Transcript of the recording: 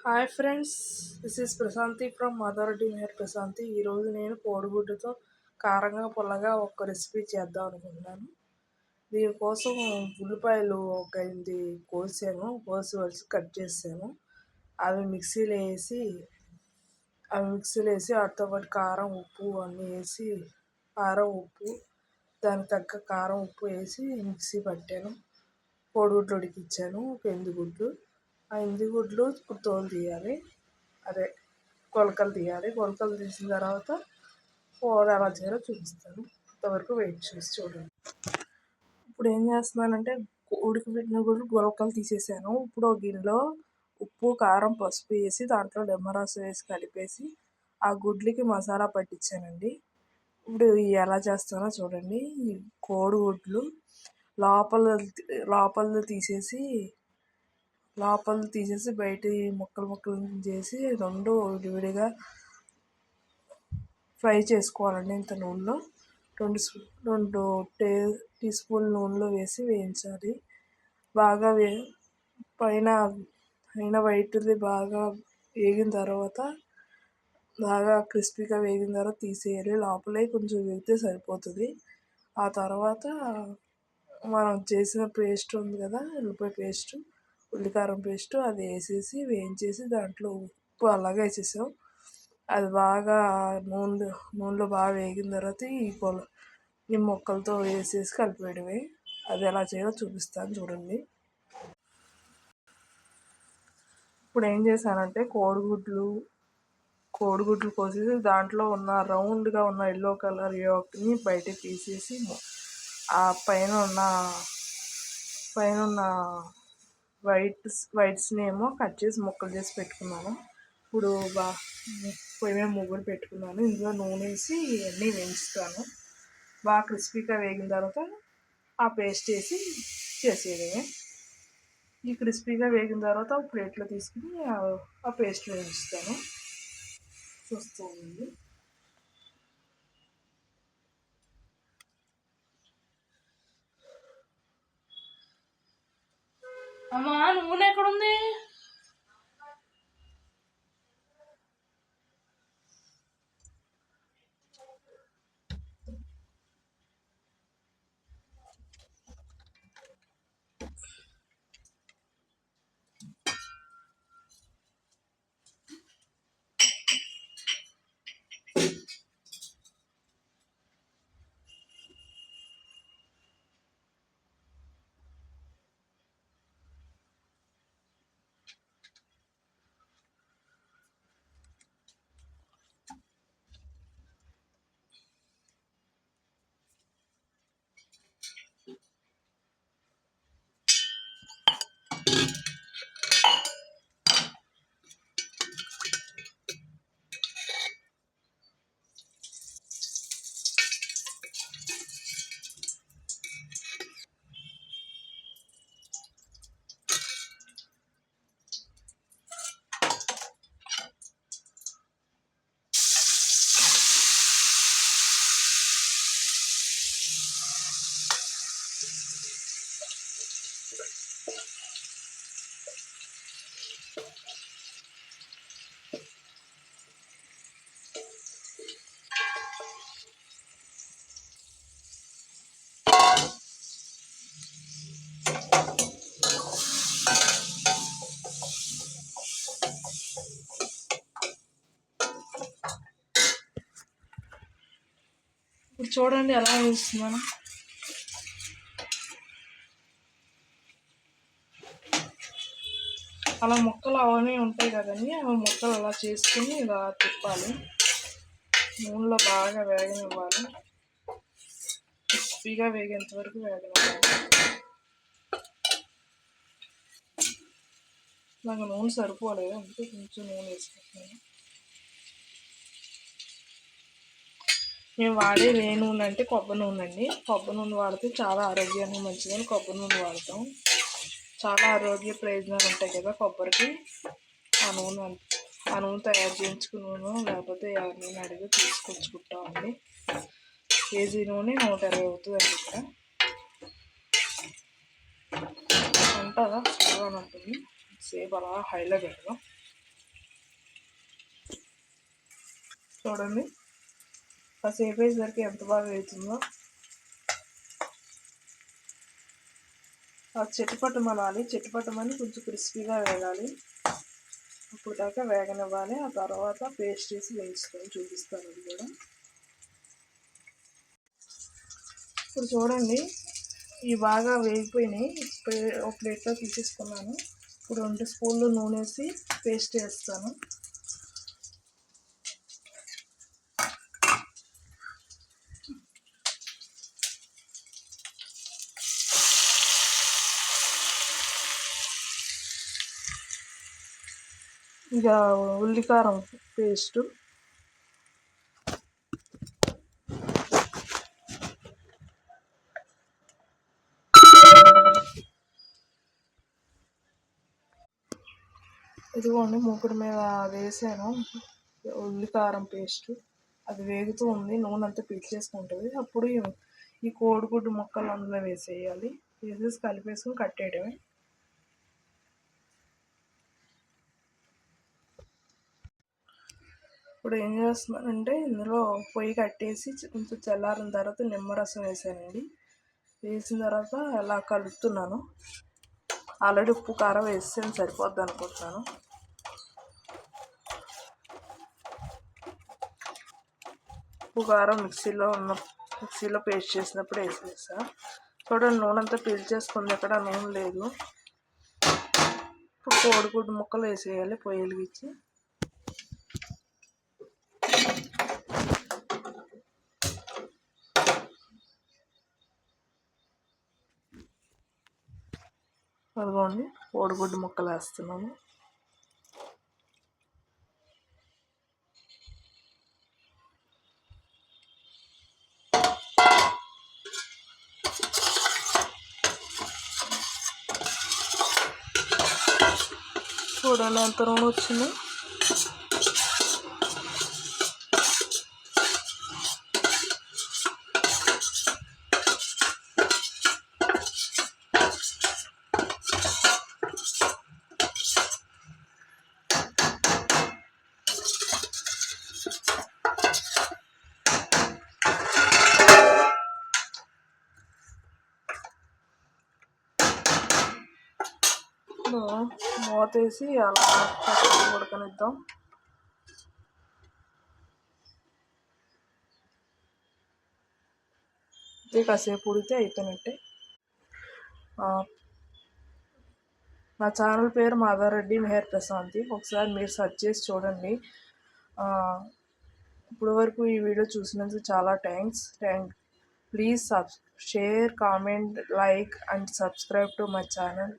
Hi friends, this is Prashanthi from mother dear Prashanthi. ఈరోజు నేను కోడిగుడ్డుతో కారంగా పుల్లగా ఒక రెసిపీ చేద్దాం అనుకుంటున్నాను. దీనికోసం ఉల్లిపాయలు ఒక 8 కోసి కట్ చేసాను. అవి మిక్సీలో వేసి వాటితో పాటు కారం ఉప్పు అన్నీ వేసి కారం ఉప్పు దానికి తగ్గ కారం ఉప్పు వేసి మిక్సీ పట్టాను. కోడిగుడ్లు ఉడికించాను, ఒక 8 గుడ్లు. ఆ 8 గుడ్లు ఇప్పుడు తోలు తీయాలి, అదే కొలకలు తీయాలి. కొలకలు తీసిన తర్వాత కూర ఎలా చేయాలో చూపిస్తాను. అంతవరకు వెయిట్ చేసి చూడండి. ఇప్పుడు ఏం చేస్తున్నానంటే ఉడికిపెట్టిన గుడ్లు కొలకలు తీసేసాను. ఇప్పుడు ఒక గిన్నెలో ఉప్పు కారం పసుపు వేసి దాంట్లో నిమ్మరసం వేసి కలిపేసి ఆ గుడ్లకి మసాలా పట్టించానండి. ఇప్పుడు ఎలా చేస్తానో చూడండి. ఈ కోడిగుడ్లు లోపల తీసేసి బయట ముక్కలు చేసి రెండు విడివిడిగా ఫ్రై చేసుకోవాలండి. ఇంత నూనెలో 2 టీ స్పూన్ల నూనెలో వేసి వేయించాలి. బాగా పైన వైట్ది బాగా వేగిన తర్వాత, బాగా క్రిస్పీగా వేగిన తర్వాత తీసేయాలి. లోపలే కొంచెం వేగితే సరిపోతుంది. ఆ తర్వాత మనం చేసిన పేస్ట్ ఉంది కదా, ఉల్లిపాయ పేస్ట్, ఉల్లికారం పేస్ట్, అది వేసేసి వేయించేసి దాంట్లో ఉప్పు అలాగే వేసేసాం. అది బాగా నూనెలో బాగా వేగిన తర్వాత ఈ ముక్కలతో వేసేసి కలిపేయడమే. అది ఎలా చేయాలో చూపిస్తాను చూడండి. ఇప్పుడు ఏం చేశానంటే కోడిగుడ్లు కోసేసి దాంట్లో ఉన్న రౌండ్గా ఉన్న ఎల్లో కలర్ యోక్ని బయటకు తీసేసి ఆ పైన ఉన్న వైట్స్ని ఏమో కట్ చేసి ముక్కలు చేసి పెట్టుకున్నాను. ఇప్పుడు పొయ్యి మీద ముగ్గురు పెట్టుకున్నాను. ఇందులో నూనె వేసి ఇవన్నీ వేయించుతాను. బాగా క్రిస్పీగా వేగిన తర్వాత ఆ పేస్ట్ వేసి చేసేయడమే. ఈ క్రిస్పీగా వేగిన తర్వాత ప్లేట్లో తీసుకుని ఆ పేస్ట్ వేయించుతాను. చూస్తానండి. అమ్మా, నూనె ఎక్కడుంది? ఇప్పుడు చూడండి ఎలా వేస్తున్నాను. అలా ముక్కలు అవన్నీ ఉంటాయి కదండి, ఆ ముక్కలు అలా చేసుకుని ఇలా తిప్పాలి. నూనెలో బాగా వేగనివ్వాలి. క్రిస్పీగా వేగేంత వరకు వేగనివ్వాలి. నాకు నూనె సరిపోలేదు, అందుకే కొంచెం నూనె వేసుకుంటున్నాను. మేము వాడేది ఏ నూనె అంటే కొబ్బరి నూనె అండి. కొబ్బరి నూనె వాడితే చాలా ఆరోగ్యానికి మంచిదని కొబ్బరి నూనె వాడతాం. చాలా ఆరోగ్య ప్రయోజనాలు ఉంటాయి కదా కొబ్బరికి. ఆ నూనె తయారు చేయించుకున్నాను, లేకపోతే ఎవరినైనా అడిగి తీసుకొచ్చుకుంటామండి. కేజీ నూనె 120 అవుతుందండి. ఇక్కడ ఉంటుందా, చాలా ఉంటుంది. సేపు అలా హైలో పెడదాం. చూడండి కాసేపు వేసేసరికి ఎంత బాగా వేగుతుందో. అది చిటపటమనాలి, చిటపటమని కొంచెం క్రిస్పీగా వేగాలి. అప్పుడు దాకా వేగనివ్వాలి. ఆ తర్వాత పేస్ట్ చేసి వేయించుకొని చూపిస్తాను అది కూడా. ఇప్పుడు చూడండి ఇవి బాగా వేగిపోయినాయి. ఒక ప్లేట్లో తీసేసుకున్నాను. ఇప్పుడు 2 స్పూన్లు నూనె వేసి పేస్ట్ వేస్తాను. ఇక ఉల్లికారం పేస్టు, ఇదిగోండి మూకుడు మీద వేసాను ఉల్లికారం పేస్టు. అది వేగుతూ ఉంది, నూనె అంతా పీల్చేసుకుంటుంది. అప్పుడు ఈ కోడిగుడ్డు ముక్కలు అందులో వేసేయాలి. వేసేసి కలిపేసుకుని కట్టేయడమే. ఇప్పుడు ఏం చేస్తున్నానంటే ఇందులో పొయ్యి కట్టేసి కొంచెం చల్లారిన తర్వాత నిమ్మరసం వేసానండి. వేసిన తర్వాత అలా కలుపుతున్నాను. ఆల్రెడీ ఉప్పు కారం వేస్తే సరిపోద్ది అనుకుంటున్నాను. ఉప్పు కారం మిక్సీలో పేస్ట్ చేసినప్పుడు వేసేసా. చూడండి నూనె అంతా పీల్చేసుకుంది, ఎక్కడ నూనె లేదు. ఇప్పుడు కోడిగుడ్డు ముక్కలు వేసేయాలి పొయ్యి వెలిగించి. అదిగోండి కోడిగుడ్డు ముక్కలు వేస్తున్నాను. చూడండి ఎంత నూనె వచ్చింది. మూత వేసి అలా ఉడకనిద్దాం. ఇది కాసేపు ఉడితే అయిపోయినట్టే. నా ఛానల్ పేరు మాధవరెడ్డి మెహర్ ప్రశాంతి. ఒకసారి మీరు సెర్చ్ చేసి చూడండి. ఇప్పుడు వరకు ఈ వీడియో చూసినందుకు చాలా thanks. Please share, comment, like and subscribe to my channel.